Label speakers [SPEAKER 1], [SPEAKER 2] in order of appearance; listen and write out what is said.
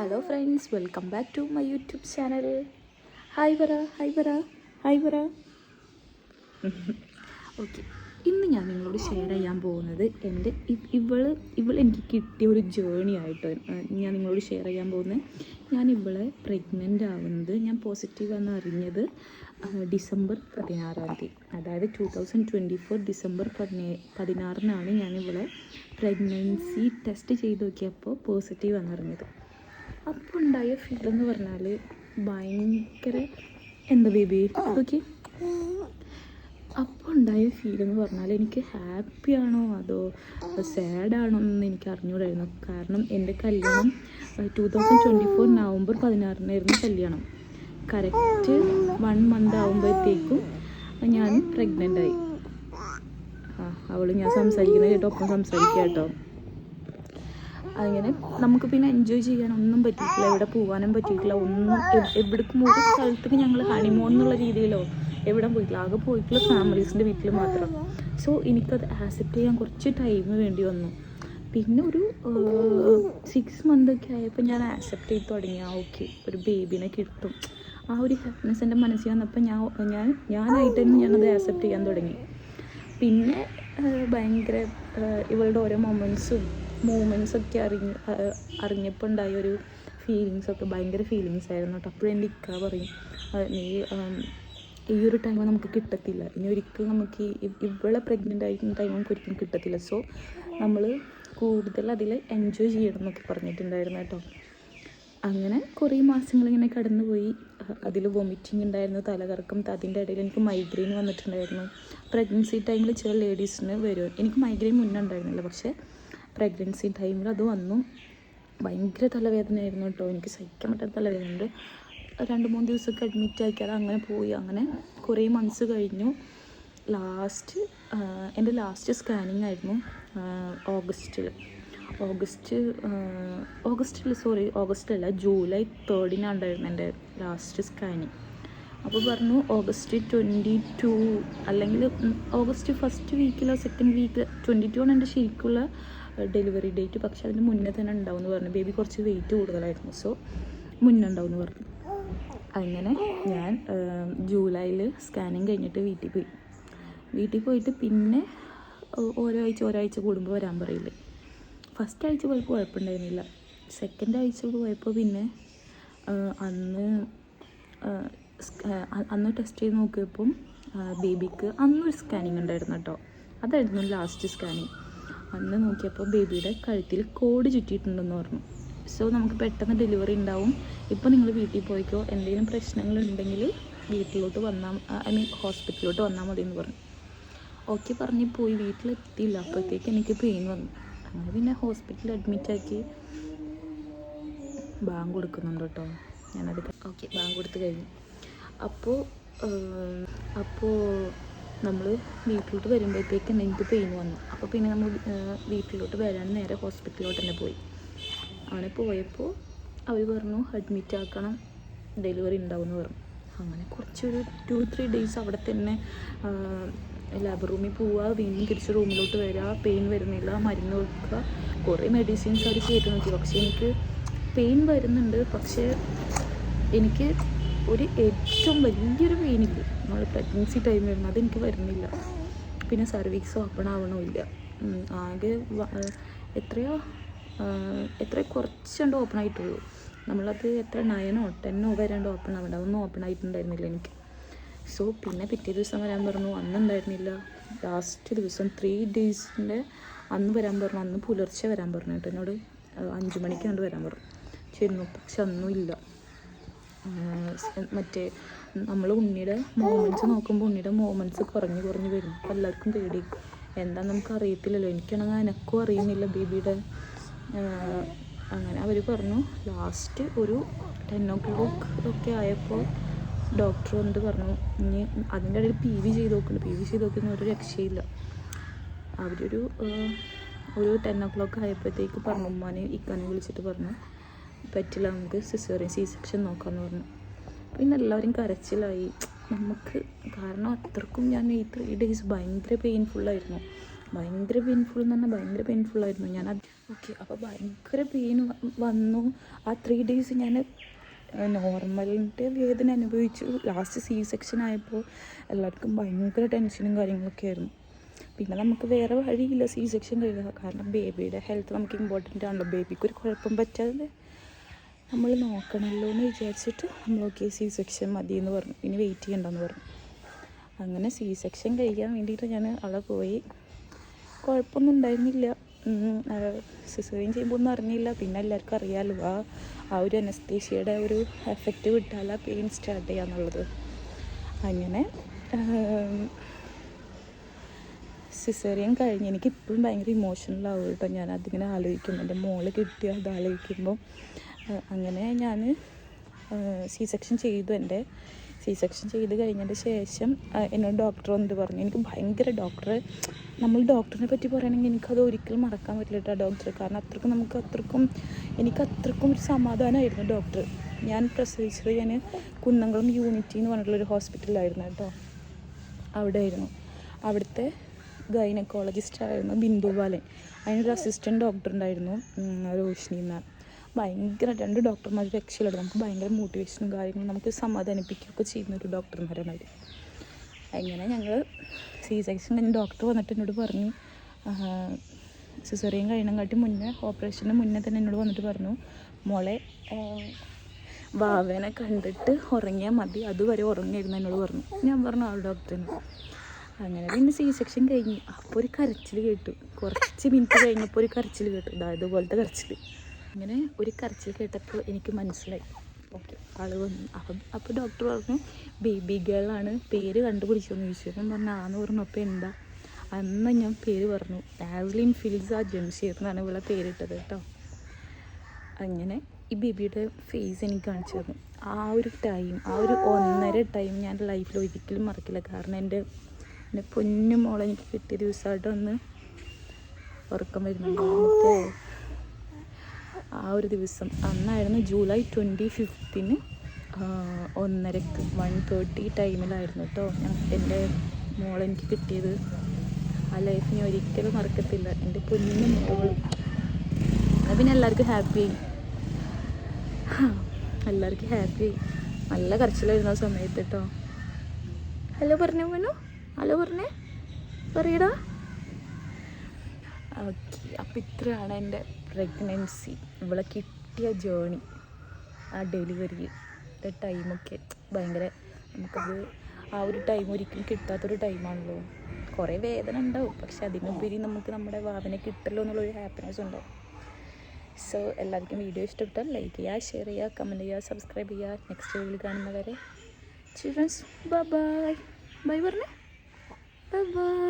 [SPEAKER 1] Hello friends, welcome back to my YouTube channel. Hi പറ. Okay, ഇന്ന് ഞാൻ നിങ്ങളോട് ഷെയർ ചെയ്യാൻ പോകുന്നത് എൻ്റെ ഇവൾ എനിക്ക് കിട്ടിയ ഒരു ജേണി ആയിട്ട് ഞാൻ നിങ്ങളോട് ഷെയർ ചെയ്യാൻ പോകുന്നത്. ഞാൻ ഇവളെ പ്രഗ്നൻ്റ് ആവുന്നത് ഞാൻ പോസിറ്റീവ് എന്ന് അറിഞ്ഞത് ഡിസംബർ 16, അതായത് 2024 ഡിസംബർ 16 ഞാൻ ഇവളെ പ്രഗ്നൻസി ടെസ്റ്റ് ചെയ്ത് നോക്കിയപ്പോൾ പോസിറ്റീവ് എന്നറിഞ്ഞത്. അപ്പോൾ ഉണ്ടായ ഫീൽ എന്ന് പറഞ്ഞാൽ ഭയങ്കര എന്താ ബേബി ഓക്കെ. അപ്പോൾ ഉണ്ടായ ഫീൽ എന്ന് പറഞ്ഞാൽ എനിക്ക് ഹാപ്പിയാണോ അതോ സാഡാണോ എന്ന് എനിക്ക് അറിഞ്ഞുകൂടായിരുന്നു. കാരണം എൻ്റെ കല്യാണം 2024 നവംബർ 16 കല്യാണം. കറക്റ്റ് 1 മന്ത് ആകുമ്പോഴത്തേക്കും ഞാൻ പ്രഗ്നൻ്റായി. അവൾ ഞാൻ സംസാരിക്കുന്നത് കേട്ടോ, ഒപ്പം സംസാരിക്കുക കേട്ടോ. അങ്ങനെ നമുക്ക് പിന്നെ എൻജോയ് ചെയ്യാനൊന്നും പറ്റിയിട്ടില്ല, എവിടെ പോകാനും പറ്റിയിട്ടില്ല, ഒന്നും എവിടേക്കും ഒരു സ്ഥലത്തേക്ക് ഞങ്ങൾ ഹണിമൂൺ എന്നുള്ള രീതിയിലോ എവിടെ പോയിട്ടില്ല. ആകെ പോയിട്ടുള്ള ഫാമിലീസിൻ്റെ വീട്ടിൽ മാത്രം. സോ എനിക്കത് ആക്സെപ്റ്റ് ചെയ്യാൻ കുറച്ച് ടൈം വേണ്ടി വന്നു. പിന്നെ ഒരു 6 മന്തൊക്കെ ആയപ്പോൾ ഞാൻ ആക്സെപ്റ്റ് ചെയ്ത് തുടങ്ങി. ഓക്കെ, ഒരു ബേബിനെ കിട്ടും, ആ ഒരു ഹാപ്പിനെസ് എൻ്റെ മനസ്സിൽ വന്നപ്പോൾ ഞാനായിട്ട് തന്നെ ഞാനത് ആക്സെപ്റ്റ് ചെയ്യാൻ തുടങ്ങി. പിന്നെ ഭയങ്കര ഇവളുടെ ഓരോ മൂമെൻറ്റ്സൊക്കെ അറിഞ്ഞപ്പോൾ ഉണ്ടായ ഒരു ഫീലിങ്സൊക്കെ ഭയങ്കര ഫീലിങ്സ് ആയിരുന്നു കേട്ടോ. അപ്പോഴും എൻ്റെ ഇക്ക പറയും, നീ ഈ ഒരു ടൈം നമുക്ക് കിട്ടത്തില്ല, ഇനി ഒരിക്കലും നമുക്ക് ഇവളെ പ്രഗ്നൻ്റ് ആയിരിക്കുന്ന ടൈം നമുക്ക് ഒരിക്കലും കിട്ടത്തില്ല. സോ നമ്മൾ കൂടുതൽ അതിൽ എൻജോയ് ചെയ്യണം എന്നൊക്കെ പറഞ്ഞിട്ടുണ്ടായിരുന്നു കേട്ടോ. അങ്ങനെ കുറേ മാസങ്ങളിങ്ങനെ കടന്നു പോയി. അതിൽ വൊമിറ്റിംഗ് ഉണ്ടായിരുന്നു, തലകറക്കം, അതിൻ്റെ ഇടയിൽ എനിക്ക് മൈഗ്രെയിൻ വന്നിട്ടുണ്ടായിരുന്നു. പ്രഗ്നൻസി ടൈമിൽ ചില ലേഡീസിന് വരും. എനിക്ക് മൈഗ്രെയിൻ മുന്നേ ഉണ്ടായിരുന്നില്ല, പക്ഷേ പ്രഗ്നൻസി ടൈമിൽ അത് വന്നു. ഭയങ്കര തലവേദനയായിരുന്നു കേട്ടോ, എനിക്ക് സഹിക്കാൻ പറ്റാത്ത തലവേദനയുണ്ട്. 2-3 ദിവസമൊക്കെ അഡ്മിറ്റ് ആക്കിയാൽ അങ്ങനെ പോയി. അങ്ങനെ കുറേ മന്ത്സ് കഴിഞ്ഞു. എൻ്റെ ലാസ്റ്റ് സ്കാനിങ് ആയിരുന്നു ഓഗസ്റ്റിലല്ല, ജൂലൈ 3 ഉണ്ടായിരുന്നു എൻ്റെ ലാസ്റ്റ് സ്കാനിങ്. അപ്പോൾ പറഞ്ഞു ഓഗസ്റ്റ് 22 അല്ലെങ്കിൽ ഓഗസ്റ്റ് ഫസ്റ്റ് വീക്കിലോ സെക്കൻഡ് വീക്ക് 22 ആണ് എൻ്റെ ശരിക്കുള്ള ഡെലിവറി ഡേറ്റ്. പക്ഷെ അതിന് മുന്നേ തന്നെ ഉണ്ടാവും എന്ന് പറഞ്ഞു. ബേബി കുറച്ച് വെയിറ്റ് കൂടുതലായിരുന്നു, സോ മുന്നേ ഉണ്ടാവും എന്ന് പറഞ്ഞു. അങ്ങനെ ഞാൻ ജൂലൈയിൽ സ്കാനിങ് കഴിഞ്ഞിട്ട് വീട്ടിൽ പോയിട്ട് പിന്നെ ഒരാഴ്ച കൂടുമ്പോൾ വരാൻ പറയില്ലേ. ഫസ്റ്റ് ആഴ്ച പോയപ്പോൾ കുഴപ്പമുണ്ടായിരുന്നില്ല. സെക്കൻഡ് ആഴ്ച പോയപ്പോൾ പിന്നെ അന്ന് ടെസ്റ്റ് ചെയ്ത് നോക്കിയപ്പം ബേബിക്ക് അന്നൊരു സ്കാനിങ് ഉണ്ടായിരുന്നു കേട്ടോ. അതായിരുന്നു ലാസ്റ്റ് സ്കാനിങ്. അന്ന് നോക്കിയപ്പോൾ ബേബിയുടെ കഴുത്തിൽ കോഡ് ചുറ്റിയിട്ടുണ്ടെന്ന് പറഞ്ഞു. സോ നമുക്ക് പെട്ടെന്ന് ഡെലിവറി ഉണ്ടാവും, ഇപ്പോൾ നിങ്ങൾ വീട്ടിൽ പോയിക്കോ, എന്തെങ്കിലും പ്രശ്നങ്ങളുണ്ടെങ്കിൽ വീട്ടിലോട്ട് ഹോസ്പിറ്റലിലോട്ട് വന്നാൽ മതി എന്ന് പറഞ്ഞു. ഓക്കെ പറഞ്ഞ് പോയി. വീട്ടിലെത്തിയില്ല, അപ്പോഴത്തേക്ക് എനിക്ക് പെയിൻ വന്നു. അങ്ങനെ പിന്നെ ഹോസ്പിറ്റലിൽ അഡ്മിറ്റാക്കി. ബാങ്ക് കൊടുക്കുന്നുണ്ട് കേട്ടോ, ഞാനത് ഓക്കെ ബാങ്ക് കൊടുത്ത് കഴിഞ്ഞു. അപ്പോൾ നമ്മൾ വീട്ടിലോട്ട് വരുമ്പോഴത്തേക്ക് എനിക്ക് പെയിൻ വന്നു. അപ്പോൾ പിന്നെ നമ്മൾ വീട്ടിലോട്ട് വരാൻ നേരെ ഹോസ്പിറ്റലിലോട്ട് തന്നെ പോയി. അങ്ങനെ പോയപ്പോൾ അവർ പറഞ്ഞു അഡ്മിറ്റ് ആക്കണം, ഡെലിവറി ഉണ്ടാവുമെന്ന് പറഞ്ഞു. അങ്ങനെ കുറച്ചൊരു 2-3 ഡേയ്സ് അവിടെ തന്നെ ലാബ് റൂമിൽ പോവുക, വീണ്ടും തിരിച്ച് റൂമിലോട്ട് വരിക, പെയിൻ വരുന്നില്ല, മരുന്ന് കൊടുക്കുക, കുറേ മെഡിസിൻസ് അവർ ചെയ്ത് നോക്കി. പക്ഷേ എനിക്ക് പെയിൻ വരുന്നുണ്ട്, പക്ഷേ എനിക്ക് ഏറ്റവും വലിയൊരു പെയിനില്ലേ നമ്മൾ പ്രഗ്നൻസി ടൈം വരുന്നത്, അതെനിക്ക് വരുന്നില്ല. പിന്നെ സർവീക്സ് ഓപ്പൺ ആവണമില്ല. ആകെ എത്ര കുറച്ചുകൊണ്ട് ഓപ്പൺ ആയിട്ടുള്ളൂ. നമ്മളത് 9 or 10 വരാണ്ട് ഓപ്പൺ ആവേണ്ട, അതൊന്നും ഓപ്പൺ ആയിട്ടുണ്ടായിരുന്നില്ല എനിക്ക്. സോ പിന്നെ പിറ്റേ ദിവസം വരാൻ പറഞ്ഞു, അന്നുണ്ടായിരുന്നില്ല. ലാസ്റ്റ് ദിവസം 3 ഡേയ്സിൻ്റെ അന്ന് വരാൻ പറഞ്ഞു. അന്ന് പുലർച്ചെ വരാൻ പറഞ്ഞു കേട്ടോ, എന്നോട് 5 മണിക്ക് കണ്ട് വരാൻ പറഞ്ഞു. ചെന്നു, പക്ഷെ അന്നും ഇല്ല. മറ്റേ നമ്മൾ ഉണ്ണിയുടെ നോക്കുമ്പോൾ ഉണ്ണിയുടെ മൂമെൻറ്റ്സ് കുറഞ്ഞ് വരും. അപ്പോൾ എല്ലാവർക്കും പേടി, എന്താണെന്ന് നമുക്ക് അറിയത്തില്ലല്ലോ. എനിക്കാണെങ്കിൽ എനക്കും അറിയുന്നില്ല ബേബിയുടെ. അങ്ങനെ അവർ പറഞ്ഞു ലാസ്റ്റ് ഒരു 10 o'clock ഒക്കെ ആയപ്പോൾ ഡോക്ടർ വന്നിട്ട് പറഞ്ഞു, ഇനി അതിൻ്റെ ഇടയിൽ PV ചെയ്ത് നോക്കുന്ന ഒരു രക്ഷയില്ല. അവരൊരു 10 o'clock ആയപ്പോഴത്തേക്ക് പറഞ്ഞു, ഉമ്മാനെ ഇക്കാനെ വിളിച്ചിട്ട് പറഞ്ഞു പറ്റില്ല, നമുക്ക് സിസേറിയൻ C-section നോക്കാമെന്ന് പറഞ്ഞു. പിന്നെ എല്ലാവരും കരച്ചിലായി നമുക്ക്. കാരണം അത്രക്കും ഞാൻ ഈ 3 days ഭയങ്കര പെയിൻഫുള്ളായിരുന്നു. ഭയങ്കര പെയിൻഫുൾ എന്ന് പറഞ്ഞാൽ ഭയങ്കര പെയിൻഫുള്ളായിരുന്നു. ഞാനത് ഓക്കെ അപ്പോൾ ഭയങ്കര പെയിൻ വന്നു. ആ 3 days ഞാൻ നോർമലിൻ്റെ വേദന അനുഭവിച്ചു. ലാസ്റ്റ് സി സെക്ഷൻ ആയപ്പോൾ എല്ലാവർക്കും ഭയങ്കര ടെൻഷനും കാര്യങ്ങളൊക്കെ ആയിരുന്നു. പിന്നെ നമുക്ക് വേറെ വഴിയില്ല സി സെക്ഷൻ കഴിയുക, കാരണം ബേബിയുടെ ഹെൽത്ത് നമുക്ക് ഇമ്പോർട്ടൻ്റ് ആണല്ലോ. ബേബിക്ക് ഒരു കുഴപ്പം പറ്റാതെ നമ്മൾ നോക്കണമല്ലോ എന്ന് വിചാരിച്ചിട്ട് നമ്മൾ ഓക്കെ സി സെക്ഷൻ മതി എന്ന് പറഞ്ഞു, ഇനി വെയിറ്റ് ചെയ്യണ്ടെന്ന് പറഞ്ഞു. അങ്ങനെ സി സെക്ഷൻ കഴിക്കാൻ വേണ്ടിയിട്ട് ഞാൻ അവിടെ പോയി. കുഴപ്പമൊന്നും ഉണ്ടായിരുന്നില്ല. സിസേറിയൻ ചെയ്യുമ്പോൾ ഒന്നും അറിഞ്ഞില്ല. പിന്നെ എല്ലാവർക്കും അറിയാമല്ലോ ആ ഒരു അനസ്തേഷ്യയുടെ ഒരു എഫക്റ്റ് വിട്ടാൽ പെയിൻ സ്റ്റാർട്ട് ചെയ്യാന്നുള്ളത്. അങ്ങനെ സിസേറിയൻ കഴിഞ്ഞ് എനിക്കിപ്പോഴും ഭയങ്കര ഇമോഷണലാവും കേട്ടോ. ഞാൻ അതിങ്ങനെ ആലോചിക്കും, എൻ്റെ മോള് കിട്ടിയ അത് ആലോചിക്കുമ്പോൾ. അങ്ങനെ ഞാൻ സി സെക്ഷൻ ചെയ്തു. എൻ്റെ സി സെക്ഷൻ ചെയ്ത് കഴിഞ്ഞതിന് ശേഷം എന്നോട് ഡോക്ടർ വന്നിട്ട് പറഞ്ഞു, എനിക്ക് ഭയങ്കര നമ്മൾ ഡോക്ടറിനെ പറ്റി പറയുകയാണെങ്കിൽ എനിക്കത് ഒരിക്കലും മറക്കാൻ പറ്റില്ല കേട്ടോ ഡോക്ടർ. കാരണം എനിക്ക് അത്രക്കും ഒരു സമാധാനമായിരുന്നു ഡോക്ടർ. ഞാൻ പ്രസവിച്ചത് ഞാൻ കുന്നംകുളം യൂണിറ്റി എന്ന് പറഞ്ഞിട്ടുള്ളൊരു ഹോസ്പിറ്റലിലായിരുന്നു കേട്ടോ. അവിടുത്തെ ഗൈനക്കോളജിസ്റ്റായിരുന്നു ബിന്ദു ബാലൻ. അതിനൊരു അസിസ്റ്റൻറ്റ് ഡോക്ടർ ഉണ്ടായിരുന്നു, റോഷിനി എന്നാണ്. ഭയങ്കര 2 ഡോക്ടർമാർ രക്ഷയിലുണ്ട്. നമുക്ക് ഭയങ്കര മോട്ടിവേഷനും കാര്യങ്ങളും നമുക്ക് സമാധാനിപ്പിക്കുകയൊക്കെ ചെയ്യുന്നൊരു ഡോക്ടർമാരാണ് അവർ. അങ്ങനെ ഞങ്ങൾ സി സെക്ഷൻ കഴിഞ്ഞ് ഡോക്ടർ വന്നിട്ട് എന്നോട് പറഞ്ഞു, സിസേറിയൻ കഴിയണങ്കാട്ടി മുന്നേ, ഓപ്പറേഷന് മുന്നേ തന്നെ എന്നോട് വന്നിട്ട് പറഞ്ഞു, മോളെ വാവേനെ കണ്ടിട്ട് ഉറങ്ങിയാൽ മതി, അതുവരെ ഉറങ്ങിയിരുന്നു എന്നോട് പറഞ്ഞു. ഞാൻ പറഞ്ഞു ആ ഡോക്ടറിന്. അങ്ങനെ പിന്നെ സി സെക്ഷൻ കഴിഞ്ഞു. അപ്പോൾ ഒരു കരച്ചിൽ കേട്ടു. കുറച്ച് മിനിറ്റ് കഴിഞ്ഞപ്പോൾ ഒരു കരച്ചിൽ കേട്ടു, ഇതുപോലത്തെ കരച്ചിൽ. അങ്ങനെ ഒരു കരച്ചിൽ കേട്ടപ്പോൾ എനിക്ക് മനസ്സിലായി ഓക്കെ ആൾ വന്നു. അപ്പോൾ ഡോക്ടർ പറഞ്ഞു ബേബി ഗേളാണ്, പേര് കണ്ടുപിടിച്ചോന്ന് ചോദിച്ചു. ഞാൻ പറഞ്ഞു ആന്ന് പറഞ്ഞു. അപ്പോൾ എന്താ? അന്ന് ഞാൻ പേര് പറഞ്ഞു, ആസ്ലിൻ ഫിൽസ ജംഷീർ എന്നാണ് ഇവിടെ പേരിട്ടത് കേട്ടോ. അങ്ങനെ ഈ ബേബിയുടെ ഫേസ് എനിക്ക് കാണിച്ചു തന്നു. ആ ഒരു 1.5 ടൈം ഞാൻ ലൈഫിൽ ഒരിക്കലും മറക്കില്ല. കാരണം എൻ്റെ പൊന്നു മോളെ എനിക്ക് കിട്ടിയ ദിവസമായിട്ട് ഒന്ന് ഉറക്കം വരുന്നുണ്ട്. ആ ഒരു ദിവസം അന്നായിരുന്നു ജൂലൈ 25 1:30 1:30 ടൈമിലായിരുന്നു കേട്ടോ എൻ്റെ മോളെനിക്ക് കിട്ടിയത്. ആ ലൈഫ് ഞാൻ ഒരിക്കലും മറക്കത്തില്ല. എൻ്റെ പൊന്നു മോൾ. അത് പിന്നെ എല്ലാവർക്കും ഹാപ്പിയായി. നല്ല കരച്ചിലായിരുന്നു ആ സമയത്ത് കേട്ടോ. ഹലോ പറഞ്ഞു മോനു, ഹലോ പറയടാ. ഓക്കെ, അപ്പോൾ ഇത്രയാണ് എൻ്റെ പ്രഗ്നൻസി, ഇവളെ കിട്ടിയ ജേണി. ആ ഡെലിവറിയുടെ ടൈമൊക്കെ ഭയങ്കര, നമുക്കത് ആ ഒരു ടൈം ഒരിക്കലും കിട്ടാത്തൊരു ടൈമാണല്ലോ. കുറേ വേദന ഉണ്ടാവും, പക്ഷെ അതിനുപരി നമുക്ക് നമ്മുടെ വാവനെ കിട്ടല്ലോ എന്നുള്ളൊരു ഹാപ്പിനെസ് ഉണ്ടാവും. സോ എല്ലാവർക്കും വീഡിയോ ഇഷ്ടപ്പെട്ടാൽ ലൈക്ക് ചെയ്യുക, ഷെയർ ചെയ്യുക, കമൻറ്റ് ചെയ്യുക, സബ്സ്ക്രൈബ് ചെയ്യുക. നെക്സ്റ്റ് വീഡിയോയിൽ കാണുന്നവരെ ചിൽഡ്രൻസ് ബൈ പറഞ്ഞേ. ബൈ.